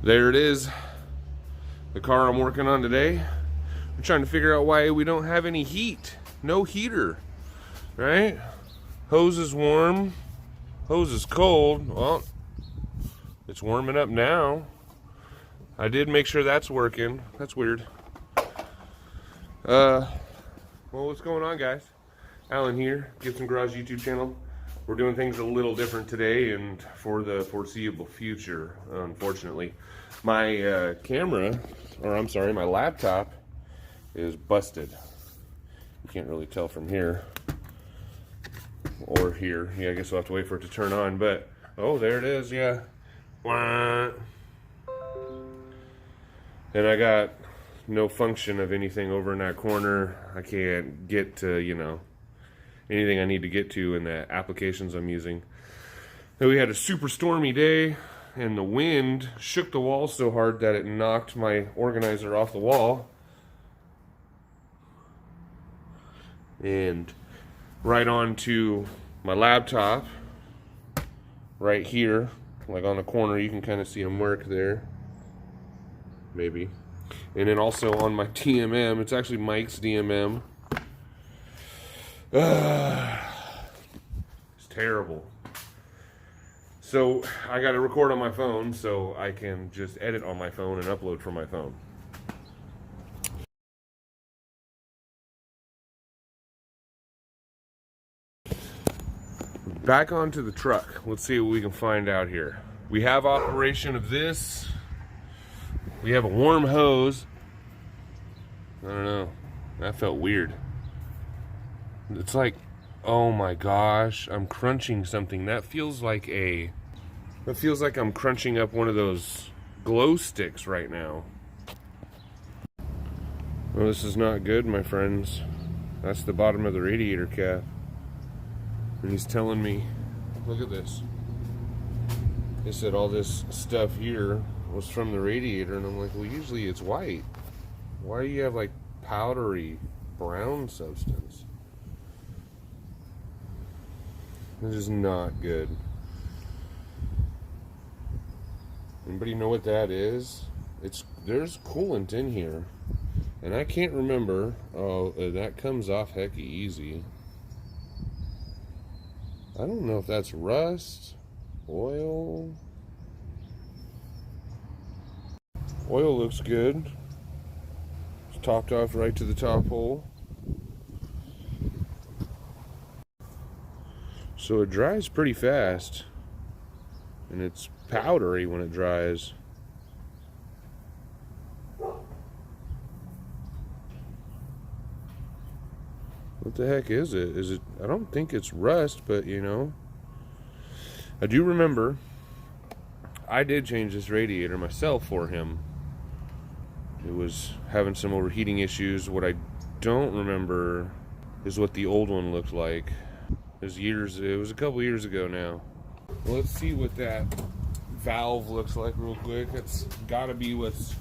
There it is, the car I'm working on today. I'm trying to figure out why we don't have any heat. No heater, right? Hose is warm, hose is cold. Well, it's warming up now. I did make sure that's working. That's weird. Well, what's going on, guys? Alan here, Gibson Garage YouTube channel. We're doing things a little different today and for the foreseeable future, unfortunately. My my laptop is busted. You can't really tell from here or here. Yeah, I guess we'll have to wait for it to turn on, but oh, there it is, yeah. And I got no function of anything over in that corner. I can't get to, anything I need to get to in the applications I'm using. Then we had a super stormy day, and the wind shook the wall so hard that it knocked my organizer off the wall. And right onto my laptop, right here, like on the corner, you can kind of see them work there. Maybe. And then also on my DMM, it's actually Mike's DMM. It's terrible. So I got to record on my phone so I can just edit on my phone and upload from my phone. Back onto the truck. Let's see what we can find out here. We have operation of this. We have a warm hose. I don't know. That felt weird. It's like, oh my gosh, I'm crunching something. That feels like I'm crunching up one of those glow sticks right now. Well, this is not good, my friends. That's the bottom of the radiator cap. And he's telling me, look at this. He said all this stuff here was from the radiator, and I'm like, well, usually it's white. Why do you have like powdery brown substance? This is not good. Anybody know what that is? There's coolant in here, and I can't remember. Oh, that comes off hecky easy. I don't know if that's rust, oil. Oil looks good. It's topped off right to the top hole. So it dries pretty fast, and it's powdery when it dries. What the heck is it? I don't think it's rust, but I do remember I did change this radiator myself for him. It was having some overheating issues. What I don't remember is what the old one looked like. It was a couple years ago now. Well, let's see what that valve looks like real quick. It's gotta be what's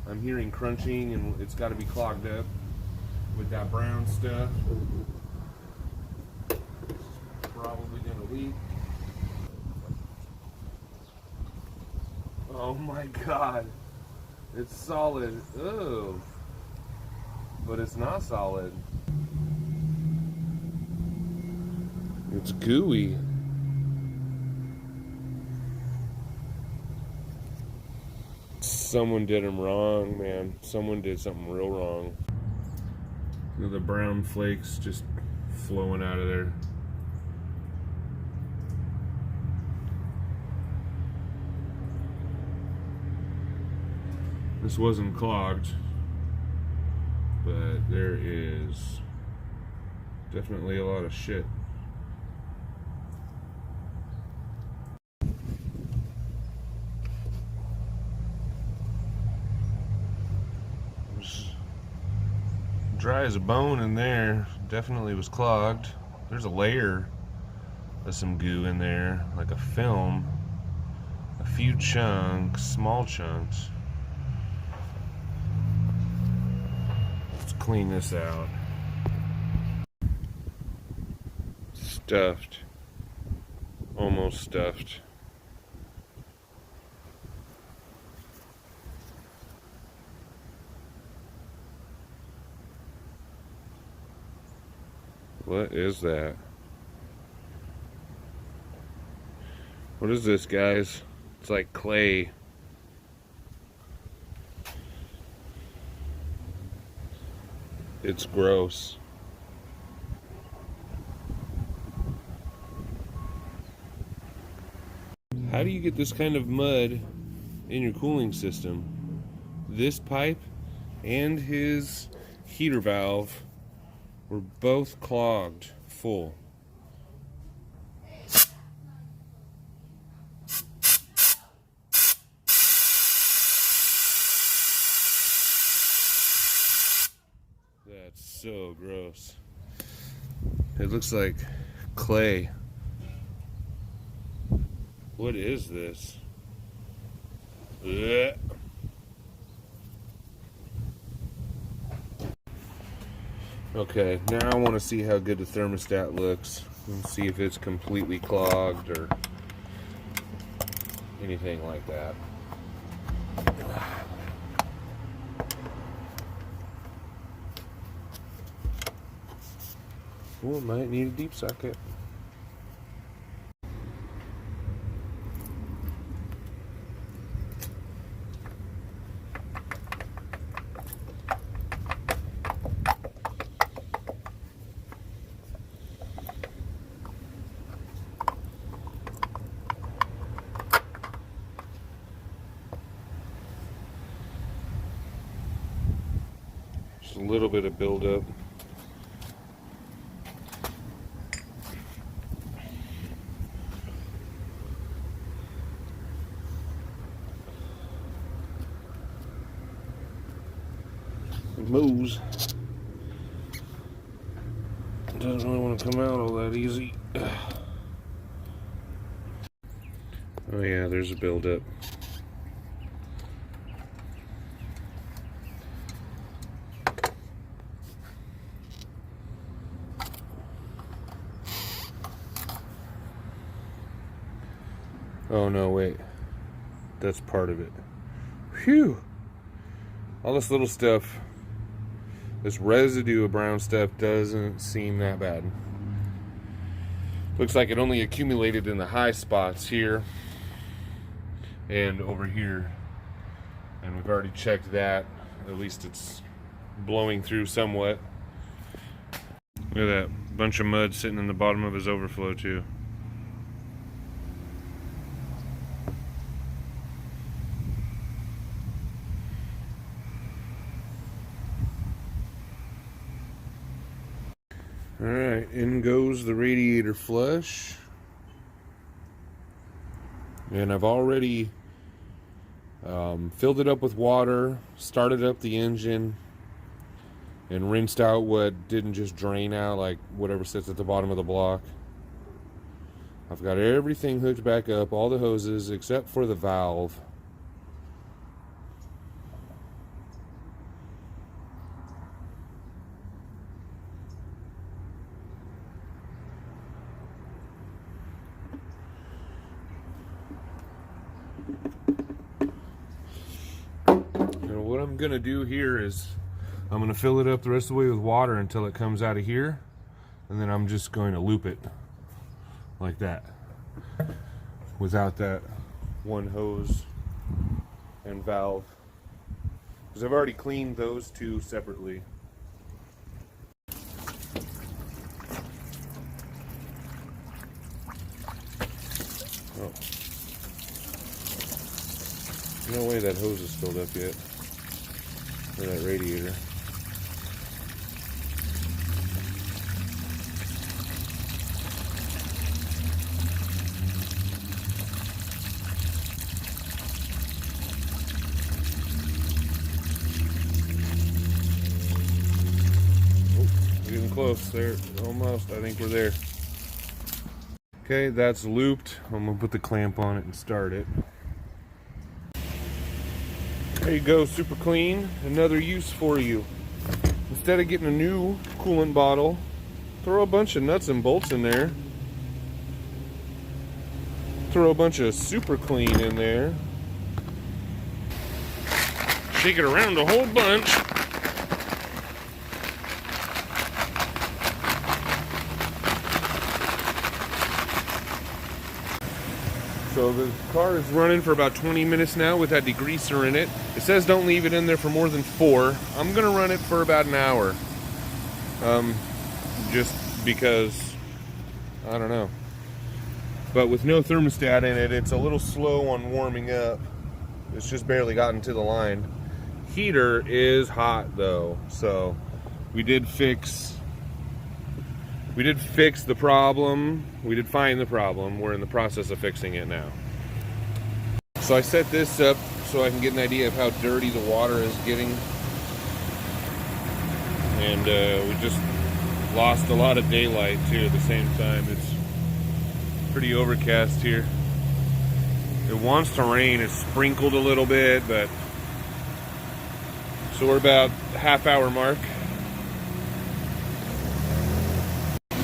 I'm hearing crunching, and it's gotta be clogged up with that brown stuff. Probably gonna leak. Oh my god. It's solid. Oh. But it's not solid. It's gooey. Someone did him wrong, man. Someone did something real wrong. Look at the brown flakes just flowing out of there. This wasn't clogged, but there is definitely a lot of shit. Dry as a bone in there. Definitely was clogged. There's a layer of some goo in there, like a film. A few chunks, small chunks. Let's clean this out. Stuffed. Almost stuffed. What is that? What is this, guys? It's like clay. It's gross. How do you get this kind of mud in your cooling system? This pipe and his heater valve were both clogged full. That's so gross. It looks like clay. What is this? Ugh. Okay, now I want to see how good the thermostat looks and see if it's completely clogged or anything like that. Oh, it might need a deep socket. Just a little bit of buildup. It moves. It doesn't really want to come out all that easy. Oh yeah, there's a buildup. Oh no, wait. That's part of it. Phew! All this little stuff, this residue of brown stuff doesn't seem that bad. Looks like it only accumulated in the high spots here and over here. And we've already checked that. At least it's blowing through somewhat. Look at that bunch of mud sitting in the bottom of his overflow too. Alright, in goes the radiator flush. And I've already filled it up with water, started up the engine, and rinsed out what didn't just drain out, like whatever sits at the bottom of the block. I've got everything hooked back up, all the hoses except for the valve. And what I'm gonna do here is I'm gonna fill it up the rest of the way with water until it comes out of here, and then I'm just going to loop it like that without that one hose and valve, because I've already cleaned those two separately. Oh, no way that hose is filled up yet, or that radiator. Getting close there, almost. I think we're there. Okay, that's looped. I'm gonna put the clamp on it and start it. There you go, super clean. Another use for you. Instead of getting a new coolant bottle, throw a bunch of nuts and bolts in there. Throw a bunch of super clean in there. Shake it around a whole bunch. So the car is running for about 20 minutes now with that degreaser in it. It says don't leave it in there for more than 4. I'm gonna run it for about an hour. Just because, I don't know. But with no thermostat in it, it's a little slow on warming up. It's just barely gotten to the line. Heater is hot though, so we did fix the problem. We did find the problem. We're in the process of fixing it now. So I set this up so I can get an idea of how dirty the water is getting. And we just lost a lot of daylight too at the same time. It's pretty overcast here. It wants to rain. It's sprinkled a little bit, but so we're about half-hour mark.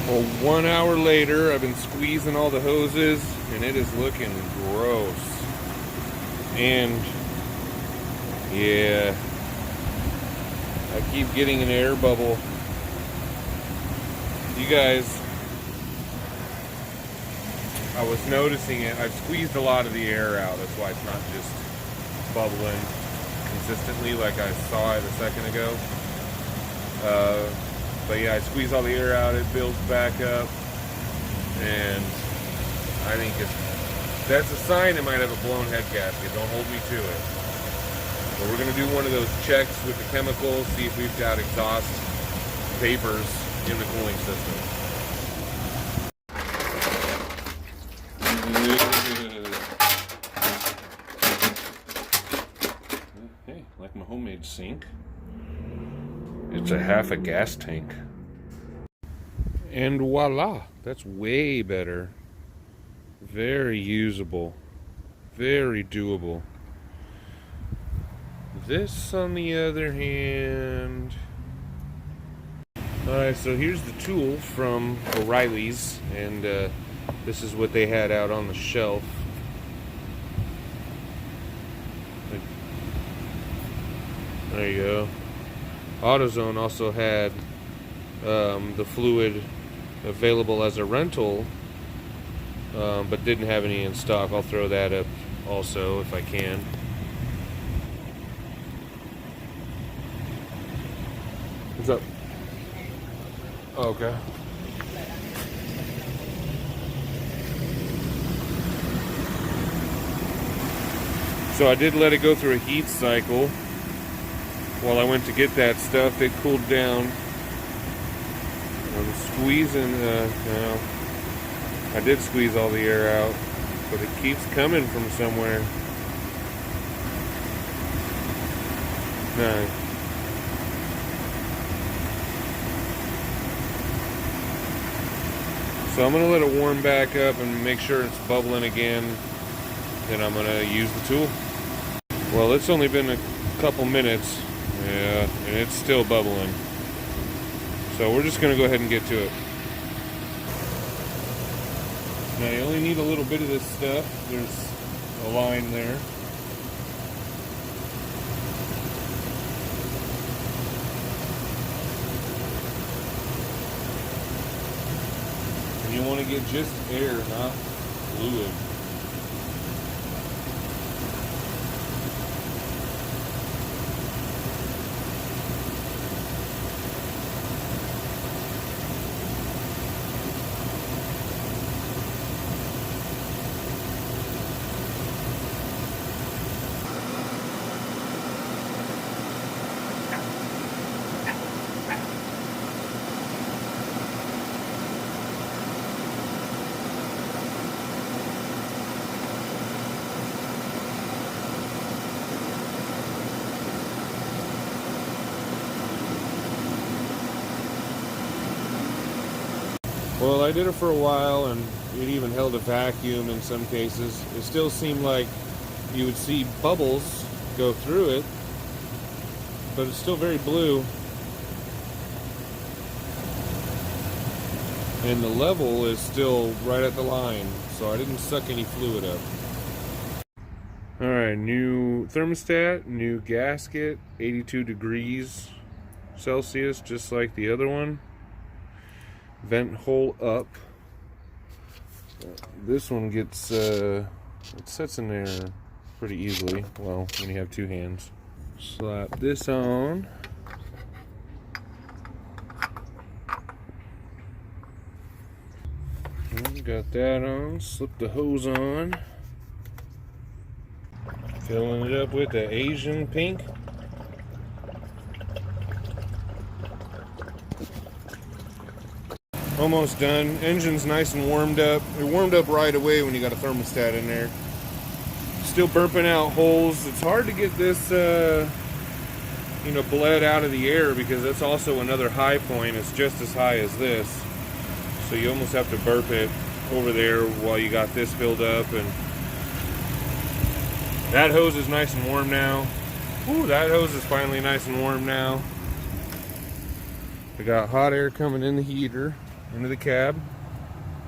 Well, 1 hour later, I've been squeezing all the hoses, and it is looking gross. And yeah, I keep getting an air bubble. You guys, I was noticing it. I've squeezed a lot of the air out. That's why it's not just bubbling consistently like I saw it a second ago. But yeah, I squeeze all the air out, it builds back up, and I think that's a sign it might have a blown head gasket. Don't hold me to it. But we're going to do one of those checks with the chemicals, see if we've got exhaust vapors in the cooling system. Hey, like my homemade sink. It's a half a gas tank. And voila, that's way better. Very usable. Very doable. This, on the other hand... Alright, so here's the tool from O'Reilly's, and this is what they had out on the shelf. There you go. AutoZone also had the fluid available as a rental, but didn't have any in stock. I'll throw that up also if I can. What's up? Oh, okay. So I did let it go through a heat cycle. While I went to get that stuff, it cooled down. I'm squeezing, I did squeeze all the air out, but it keeps coming from somewhere. No. So I'm going to let it warm back up and make sure it's bubbling again. Then I'm going to use the tool. Well, it's only been a couple minutes. Yeah, and it's still bubbling. So we're just going to go ahead and get to it. Now you only need a little bit of this stuff. There's a line there. And you want to get just air, not fluid. Well, I did it for a while, and it even held a vacuum in some cases. It still seemed like you would see bubbles go through it, but it's still very blue. And the level is still right at the line, so I didn't suck any fluid up. Alright, new thermostat, new gasket, 82 degrees Celsius, just like the other one. Vent hole up. This one gets it sits in there pretty easily. Well, when you have two hands. Slap this on. Got that on. Slip the hose on. Filling it up with the Asian pink. Almost done. Engine's nice and warmed up. It warmed up right away when you got a thermostat in there. Still burping out holes. It's hard to get this, bled out of the air because that's also another high point. It's just as high as this. So you almost have to burp it over there while you got this filled up. And that hose is nice and warm now. Ooh, that hose is finally nice and warm now. We got hot air coming in the heater, into the cab.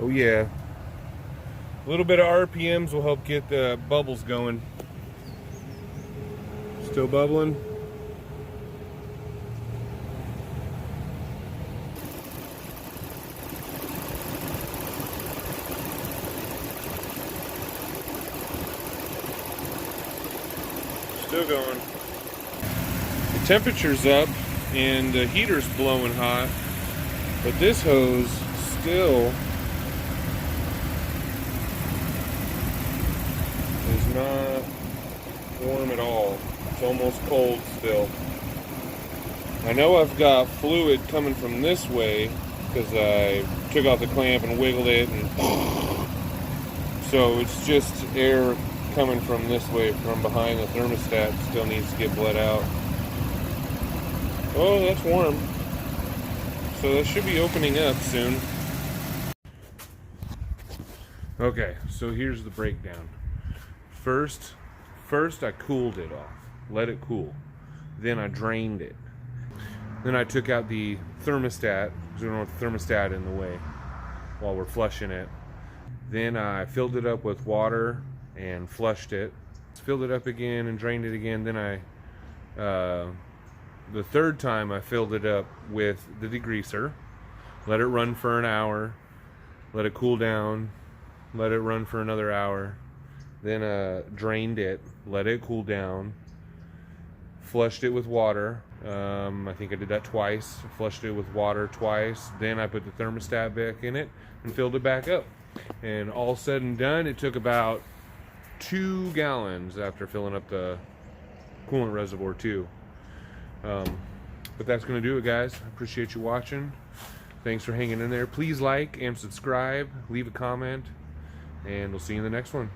Oh yeah. A little bit of RPMs will help get the bubbles going. Still bubbling. Still going. The temperature's up and the heater's blowing hot, but this hose still is not warm at all. It's almost cold still. I know I've got fluid coming from this way because I took out the clamp and wiggled it, and so it's just air coming from this way, from behind the thermostat. Still needs to get bled out. Oh, that's warm. So that should be opening up soon. Okay, so here's the breakdown. First I cooled it off, let it cool. Then I drained it. Then I took out the thermostat, because we don't want the thermostat in the way while we're flushing it. Then I filled it up with water and flushed it. Filled it up again and drained it again. Then the third time I filled it up with the degreaser, let it run for an hour, let it cool down, let it run for another hour, then drained it, let it cool down, flushed it with water. I think I did that twice. Flushed it with water twice. Then I put the thermostat back in it and filled it back up. And all said and done, it took about 2 gallons after filling up the coolant reservoir too. But that's going to do it, guys. I appreciate you watching. Thanks for hanging in there. Please like and subscribe, leave a comment, and we'll see you in the next one.